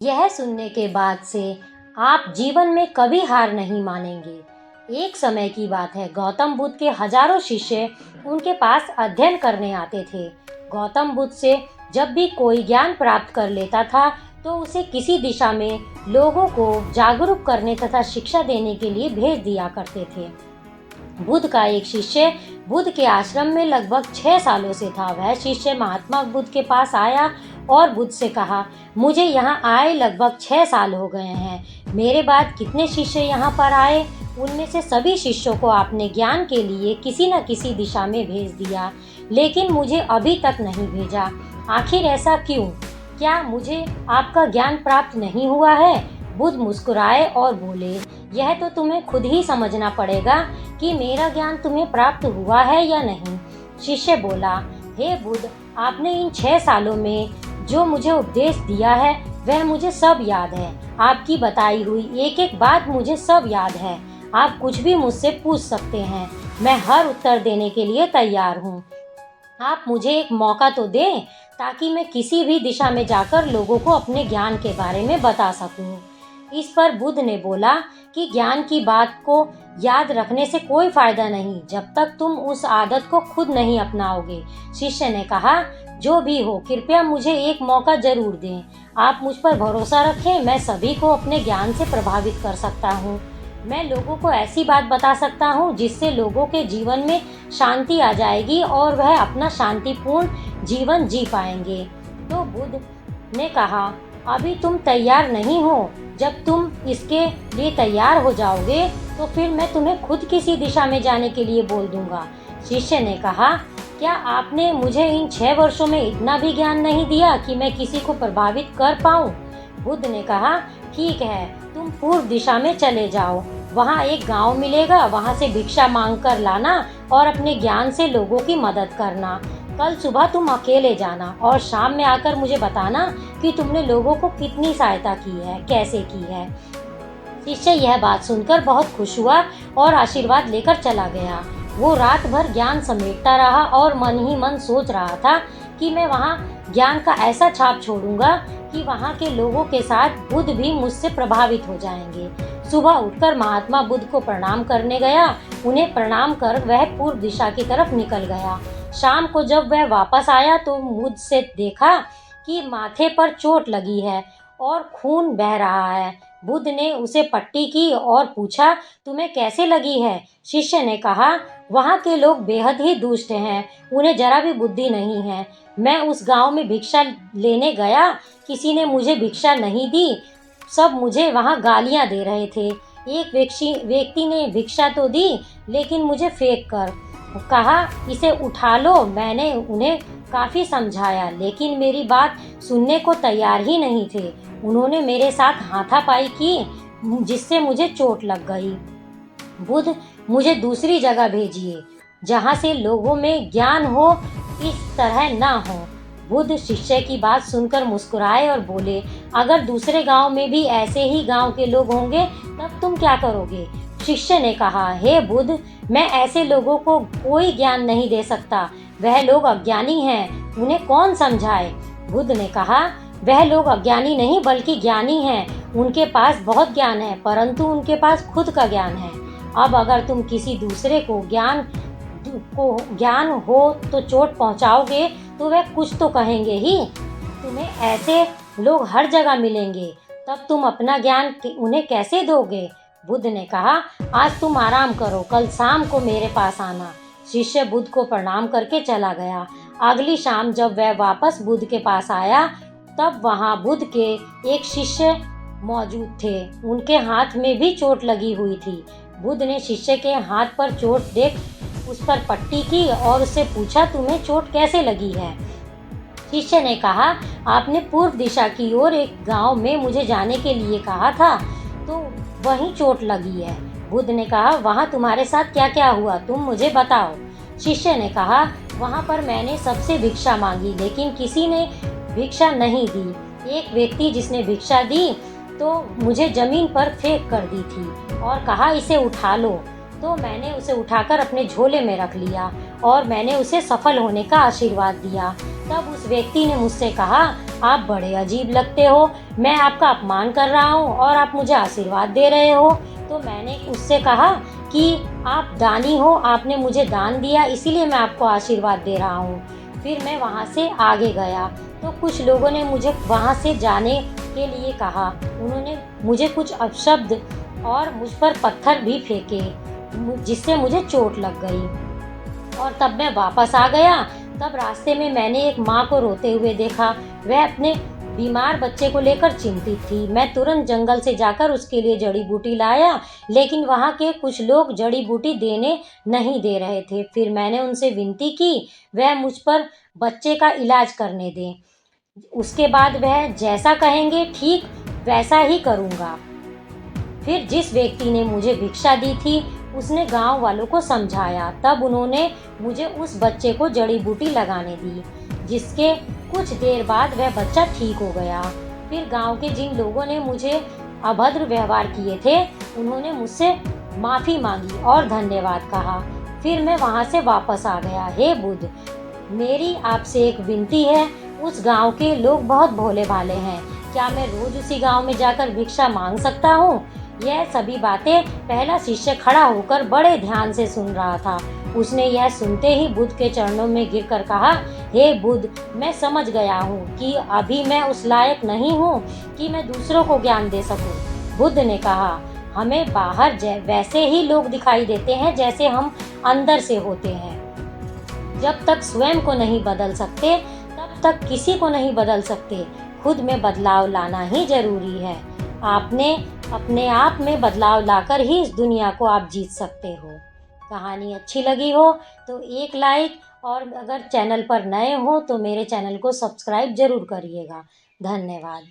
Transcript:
यह सुनने के बाद से आप जीवन में कभी हार नहीं मानेंगे। एक समय की बात है, गौतम बुद्ध के हजारों शिष्य उनके पास अध्ययन करने आते थे। गौतम बुद्ध से जब भी कोई ज्ञान प्राप्त कर लेता था तो उसे किसी दिशा में लोगों को जागरूक करने तथा शिक्षा देने के लिए भेज दिया करते थे। बुद्ध का एक शिष्य बुद्ध के आश्रम में लगभग 6 सालों से था। वह शिष्य महात्मा बुद्ध के पास आया और बुद्ध से कहा, मुझे यहाँ आए लगभग 6 साल हो गए हैं। मेरे बाद कितने शिष्य यहाँ पर आए, उनमें से सभी शिष्यों को आपने ज्ञान के लिए किसी न किसी दिशा में भेज दिया, लेकिन मुझे अभी तक नहीं भेजा। आखिर ऐसा क्यों? क्या मुझे आपका ज्ञान प्राप्त नहीं हुआ है? बुद्ध मुस्कुराए और बोले, यह तो तुम्हें खुद ही समझना पड़ेगा कि मेरा ज्ञान तुम्हें प्राप्त हुआ है या नहीं। शिष्य बोला, हे बुद्ध, आपने इन 6 सालों में जो मुझे उपदेश दिया है वह मुझे सब याद है। आपकी बताई हुई एक एक बात मुझे सब याद है। आप कुछ भी मुझसे पूछ सकते हैं, मैं हर उत्तर देने के लिए तैयार हूँ। आप मुझे एक मौका तो दें ताकि मैं किसी भी दिशा में जाकर लोगों को अपने ज्ञान के बारे में बता सकूं। इस पर बुद्ध ने बोला कि ज्ञान की बात को याद रखने से कोई फायदा नहीं जब तक तुम उस आदत को खुद नहीं अपनाओगे। शिष्य ने कहा, जो भी हो, कृपया मुझे एक मौका जरूर दें। आप मुझ पर भरोसा रखें, मैं सभी को अपने ज्ञान से प्रभावित कर सकता हूँ। मैं लोगों को ऐसी बात बता सकता हूँ जिससे लोगों के जीवन में शांति आ जाएगी और वह अपना शांतिपूर्ण जीवन जी पाएंगे। तो बुद्ध ने कहा, अभी तुम तैयार नहीं हो। जब तुम इसके लिए तैयार हो जाओगे तो फिर मैं तुम्हें खुद किसी दिशा में जाने के लिए बोल दूंगा। शिष्य ने कहा, क्या आपने मुझे इन 6 वर्षों में इतना भी ज्ञान नहीं दिया कि मैं किसी को प्रभावित कर पाऊं? बुद्ध ने कहा, ठीक है, तुम पूर्व दिशा में चले जाओ। वहाँ एक गांव मिलेगा, वहाँ से भिक्षा मांग कर लाना और अपने ज्ञान से लोगों की मदद करना। कल सुबह तुम अकेले जाना और शाम में आकर मुझे बताना कि तुमने लोगों को कितनी सहायता की है, कैसे की है। शिष्य यह बात सुनकर बहुत खुश हुआ और आशीर्वाद लेकर चला गया। वो रात भर ज्ञान समेटता रहा और मन ही मन सोच रहा था कि मैं वहाँ ज्ञान का ऐसा छाप छोड़ूंगा कि वहाँ के लोगों के साथ बुद्ध भी मुझसे प्रभावित हो जाएंगे। सुबह उठकर महात्मा बुद्ध को प्रणाम करने गया। उन्हें प्रणाम कर वह पूर्व दिशा की तरफ निकल गया। शाम को जब वह वापस आया तो बुद्ध से देखा कि माथे पर चोट लगी है और खून बह रहा है। बुद्ध ने उसे पट्टी की और पूछा, तुम्हें कैसे लगी है? शिष्य ने कहा, वहाँ के लोग बेहद ही दुष्ट हैं, उन्हें जरा भी बुद्धि नहीं है। मैं उस गांव में भिक्षा लेने गया, किसी ने मुझे भिक्षा नहीं दी, सब मुझे वहाँ गालियाँ दे रहे थे। एक व्यक्ति ने भिक्षा तो दी लेकिन मुझे फेंक कर कहा, इसे उठा लो। मैंने उन्हें काफ़ी समझाया लेकिन मेरी बात सुनने को तैयार ही नहीं थे। उन्होंने मेरे साथ हाथापाई की जिससे मुझे चोट लग गई। बुद्ध, मुझे दूसरी जगह भेजिए जहाँ से लोगों में ज्ञान हो, इस तरह ना हो। बुद्ध शिष्य की बात सुनकर मुस्कुराए और बोले, अगर दूसरे गांव में भी ऐसे ही गांव के लोग होंगे तब तुम क्या करोगे? शिष्य ने कहा, हे बुद्ध, मैं ऐसे लोगों को कोई ज्ञान नहीं दे सकता। वह लोग अज्ञानी हैं, उन्हें कौन समझाए? बुद्ध ने कहा, वह लोग अज्ञानी नहीं बल्कि ज्ञानी हैं। उनके पास बहुत ज्ञान है परंतु उनके पास खुद का ज्ञान है। अब अगर तुम किसी दूसरे को ज्ञान हो तो चोट पहुंचाओगे तो वह कुछ तो कहेंगे ही। तुम्हें ऐसे लोग हर जगह मिलेंगे, तब तुम अपना ज्ञान उन्हें कैसे दोगे? बुद्ध ने कहा, आज तुम आराम करो, कल शाम को मेरे पास आना। शिष्य बुद्ध को प्रणाम करके चला गया। अगली शाम जब वह वापस बुद्ध के पास आया तब वहाँ बुद्ध के एक शिष्य मौजूद थे। उनके हाथ में भी चोट लगी हुई थी। बुद्ध ने शिष्य के हाथ पर चोट देख उस पर पट्टी की और उससे पूछा, तुम्हें चोट कैसे लगी है? शिष्य ने कहा, आपने पूर्व दिशा की ओर एक गांव में मुझे जाने के लिए कहा था तो वहीं चोट लगी है। बुद्ध ने कहा, वहाँ तुम्हारे साथ क्या क्या हुआ, तुम मुझे बताओ। शिष्य ने कहा, वहाँ पर मैंने सबसे भिक्षा मांगी लेकिन किसी ने भिक्षा नहीं दी। एक व्यक्ति जिसने भिक्षा दी तो मुझे जमीन पर फेंक कर दी थी और कहा, इसे उठा लो। तो मैंने उसे उठाकर अपने झोले में रख लिया और मैंने उसे सफल होने का आशीर्वाद दिया। तब उस व्यक्ति ने मुझसे कहा, आप बड़े अजीब लगते हो, मैं आपका अपमान कर रहा हूँ और आप मुझे आशीर्वाद दे रहे हो। तो मैंने उससे कहा कि आप दानी हो, आपने मुझे दान दिया, इसीलिए मैं आपको आशीर्वाद दे रहा हूँ। फिर मैं वहाँ से आगे गया तो कुछ लोगों ने मुझे वहाँ से जाने के लिए कहा। उन्होंने मुझे कुछ अपशब्द और मुझ पर पत्थर भी फेंके, जिससे मुझे चोट लग गई और तब मैं वापस आ गया। तब रास्ते में मैंने एक माँ को रोते हुए देखा। वह अपने बीमार बच्चे को लेकर चिंतित थी। मैं तुरंत जंगल से जाकर उसके लिए जड़ी बूटी लाया, लेकिन वहाँ के कुछ लोग जड़ी बूटी देने नहीं दे रहे थे। फिर मैंने उनसे विनती की वह मुझ पर बच्चे का इलाज करने दें। उसके बाद वह जैसा कहेंगे ठीक वैसा ही करूँगा। फिर जिस व्यक्ति ने मुझे भिक्षा दी थी उसने गांव वालों को समझाया। तब उन्होंने मुझे उस बच्चे को जड़ी बूटी लगाने दी, जिसके कुछ देर बाद वह बच्चा ठीक हो गया। फिर गांव के जिन लोगों ने मुझे अभद्र व्यवहार किए थे उन्होंने मुझसे माफ़ी मांगी और धन्यवाद कहा। फिर मैं वहां से वापस आ गया। हे बुद्ध, मेरी आपसे एक विनती है। उस गांव के लोग बहुत भोले भाले हैं। क्या मैं रोज उसी गांव में जाकर भिक्षा मांग सकता हूँ? यह सभी बातें पहला शिष्य खड़ा होकर बड़े ध्यान से सुन रहा था। उसने यह सुनते ही बुद्ध के चरणों में गिरकर कहा, हे बुद्ध, मैं समझ गया हूँ कि अभी मैं उस लायक नहीं हूँ कि मैं दूसरों को ज्ञान दे सकूँ। बुद्ध ने कहा, हमें बाहर वैसे ही लोग दिखाई देते हैं जैसे हम अंदर से होते हैं। जब तक स्वयं को नहीं बदल सकते तब तक किसी को नहीं बदल सकते। खुद में बदलाव लाना ही जरूरी है। आपने अपने आप में बदलाव लाकर ही इस दुनिया को आप जीत सकते हो। कहानी अच्छी लगी हो तो एक लाइक, और अगर चैनल पर नए हो तो मेरे चैनल को सब्सक्राइब जरूर करिएगा। धन्यवाद।